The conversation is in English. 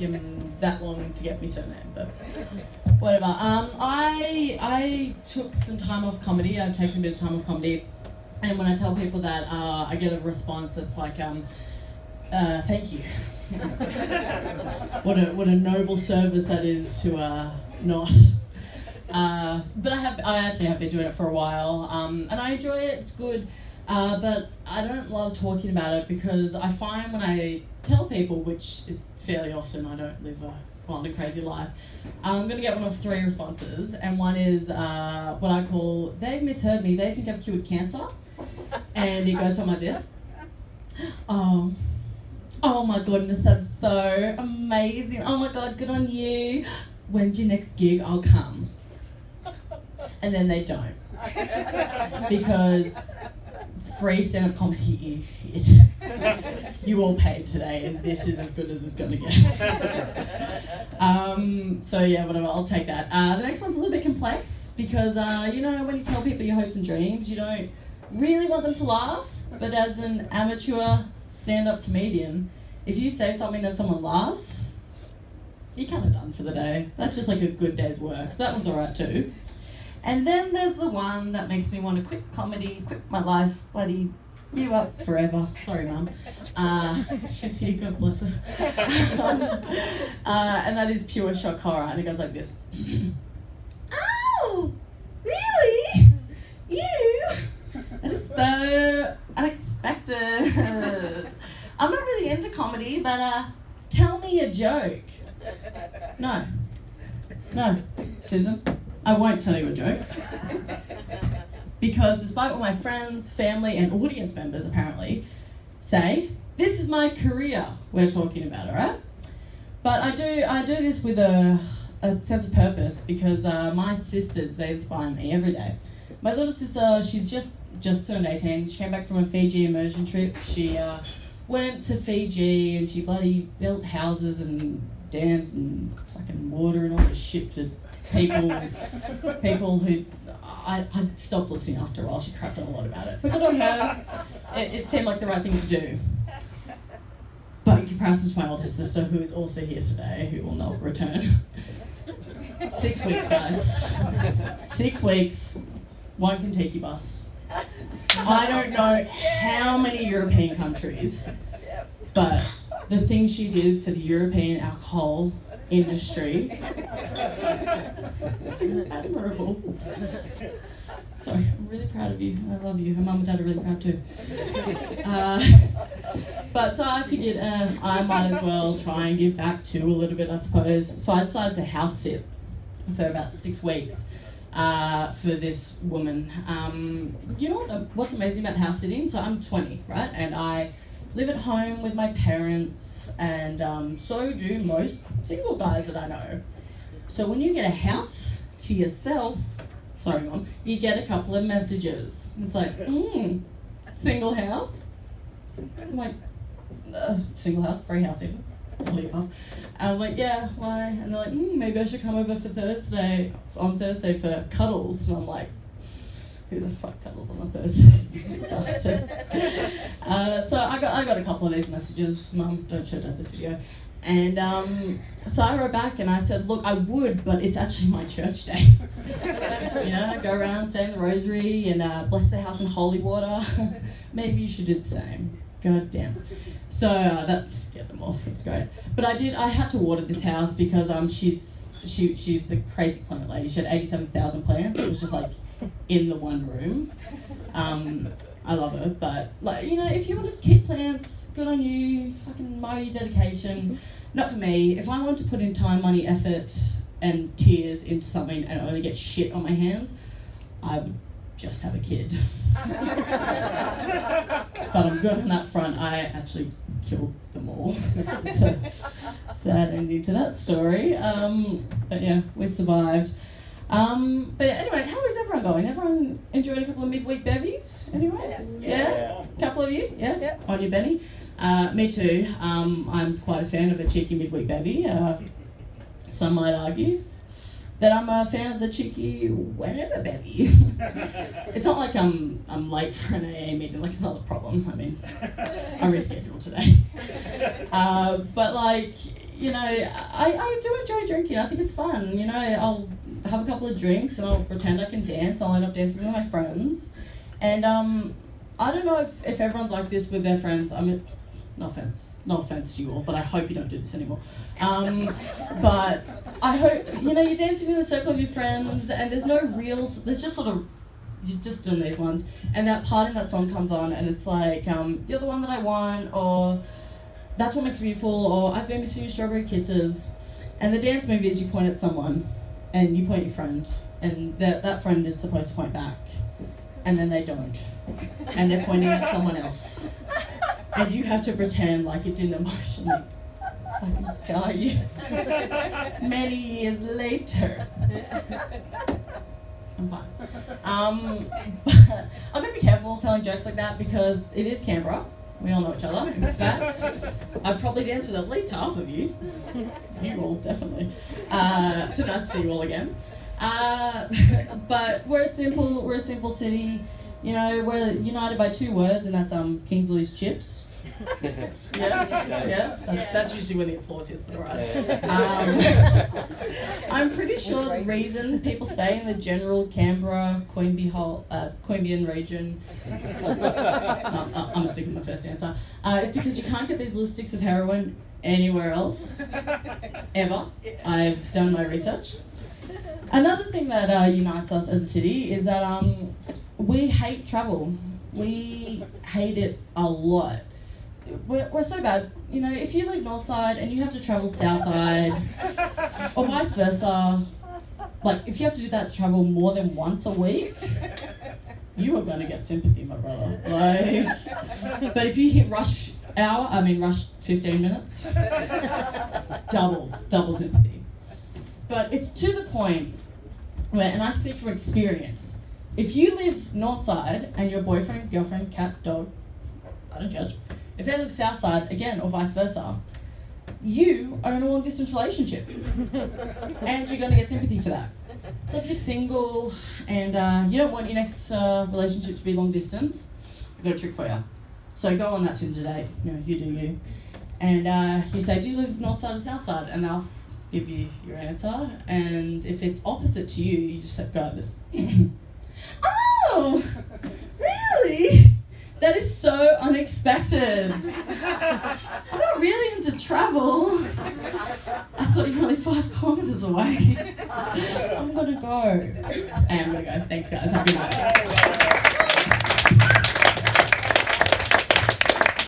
him that long to get me surname, but whatever. I took some time off comedy. I've taken a bit of time off comedy, and when I tell people that, I get a response that's like, thank you. What a noble service that is to not. But I actually have been doing it for a while, and I enjoy it. It's good. But I don't love talking about it because I find when I tell people, which is fairly often, I don't live a wild and crazy life, I'm going to get one of three responses, and one is what I call, they've misheard me, they think I've cured cancer, and it goes something like this. Oh my goodness, that's so amazing. Oh my God, good on you. When's your next gig? I'll come. And then they don't. Because free stand-up comedy is shit. You all paid today, and this is as good as it's gonna get. So yeah, whatever, I'll take that. The next one's a little bit complex because when you tell people your hopes and dreams, you don't really want them to laugh. But as an amateur stand-up comedian, if you say something that someone laughs, you're kind of done for the day. That's just like a good day's work. So that one's alright too. And then there's the one that makes me want to quit comedy, quit my life, bloody give up forever. Sorry, Mum. She's here, God bless her. And that is pure shock horror, and it goes like this. Oh, really? You? That is so unexpected. I'm not really into comedy, but tell me a joke. No, Susan. I won't tell you a joke. Because despite what my friends, family, and audience members apparently say, this is my career we're talking about, alright? But I do this with a sense of purpose because my sisters, they inspire me every day. My little sister, she's just turned 18. She came back from a Fiji immersion trip. She went to Fiji and she bloody built houses and dams and fucking water and all this shit for people who I stopped listening after a while. She crapped on a lot about it. But good on her. It seemed like the right thing to do. But in comparison to my oldest sister, who is also here today, who will not return. 6 weeks, guys. 6 weeks, one Kentucky bus. I don't know how many European countries, but the things she did for the European alcohol industry, admirable. Sorry, I'm really proud of you. I love you. Her mum and dad are really proud too. But so I figured I might as well try and give back too a little bit, I suppose. So I decided to house sit for about 6 weeks for this woman. You know what's amazing about house sitting? So I'm 20, right? And I live at home with my parents, and so do most single guys that I know. So when you get a house to yourself, sorry Mom, you get a couple of messages. It's like, single house? I'm like, single house, free house even. I'm like, yeah, why? And they're like, maybe I should come over on Thursday for cuddles. And I'm like, who the fuck cuddles on a Thursday? So I got a couple of these messages. Mum, don't show Dad this video. And so I wrote back and I said, look, I would, but it's actually my church day. I go around saying the rosary and bless the house in holy water. Maybe you should do the same. God damn. So that's, get them off, it's great. But I had to water this house because she's a crazy plant lady. She had 87,000 plants. It was just like in the one room. I love her, but if you want to keep plants, good on you. Fucking admire your dedication. Not for me. If I want to put in time, money, effort, and tears into something and only get shit on my hands, I would just have a kid. But I'm good on that front. I actually killed them all. So sad ending to that story. But yeah, we survived. But anyway, how is everyone going? Everyone enjoyed a couple of midweek bevies? Anyway? Yeah? Couple of you? Yeah? On your Benny? Me too. I'm quite a fan of a cheeky midweek bevy. Some might argue that I'm a fan of the cheeky whenever bevy. It's not like I'm late for an AA meeting, like it's not a problem. I mean, I rescheduled today. But you know, I do enjoy drinking. I think it's fun. You know, I'll have a couple of drinks and I'll pretend I can dance. I'll end up dancing with my friends. And I don't know if everyone's like this with their friends. I mean, no offense to you all, but I hope you don't do this anymore. But I hope, you know, you're dancing in a circle of your friends and there's just sort of, you're just doing these ones. And that part in that song comes on and it's like, you're the one that I want, or that's what makes me beautiful, or I've been missing you strawberry kisses. And the dance move is you point at someone and you point at your friend and that friend is supposed to point back. And then they don't. And they're pointing at someone else. And you have to pretend like it didn't emotionally fucking scar you many years later. I'm fine. But I'm going to be careful telling jokes like that because it is Canberra. We all know each other. In fact, I've probably danced with at least half of you. You all, definitely. So nice to see you all again. But we're a simple city. You know, we're united by two words, and that's Kingsley's chips. Yeah. That's usually when the applause is, but alright. I'm pretty sure the reason people stay in the general Canberra, Queanbeyan region, I'm gonna stick with my first answer, is because you can't get these little sticks of heroin anywhere else, ever. I've done my research. Another thing that unites us as a city is that we hate travel. We hate it a lot. We're so bad. You know, if you live north side and you have to travel south side, or vice versa, like if you have to do that travel more than once a week, you are going to get sympathy, my brother. Like, but if you hit rush 15 minutes, double sympathy. But it's to the point where, and I speak from experience, if you live north side and your boyfriend, girlfriend, cat, dog, I don't judge, if they live south side, again, or vice versa, you are in a long distance relationship. And you're going to get sympathy for that. So if you're single and you don't want your next relationship to be long distance, I've got a trick for you. So go on that Tinder date, you know, you do you. And you say, do you live north side or south side? And they'll give you your answer. And if it's opposite to you, you just go like this. Oh, really? That is so unexpected. I'm not really into travel. I thought you were only 5 kilometres away. I'm gonna go. And I'm gonna go. Thanks guys, happy night.